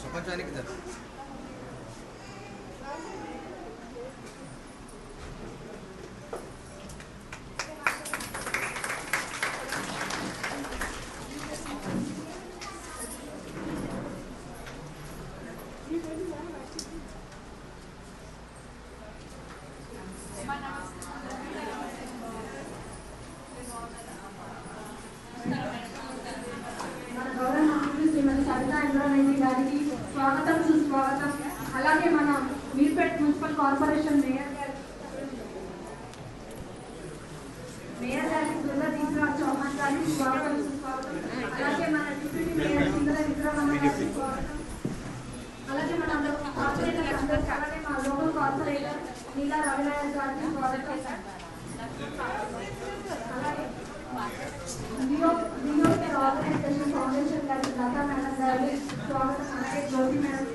ప్రపంచానికి తెలుసు. स्वागतम सुस्वागतम అలాగే మన మీర్పేట్ మున్సిపల్ కార్పొరేషన్ మేయర్ గారికి దుర్గాదీప్రాజ్ చౌహాన్ గారికి స్వాగతం సుస్వాగతం అలాగే మన డిప్యూటీ మేయర్ సుందర విక్రమన్న గారికి స్వాగతం అలాగే మన కార్పొరేటర్ అందరికీ అలాగే మా లోకల్ కార్పొరేటర్ నీలా రవినాయక్ గారికి స్వాగతం అలాగే ఆర్గనైజేషన్ ఫౌండేషన్ గారికి లతా మేడం గారికి స్వాగతం అలాగే జ్యోతి మేడం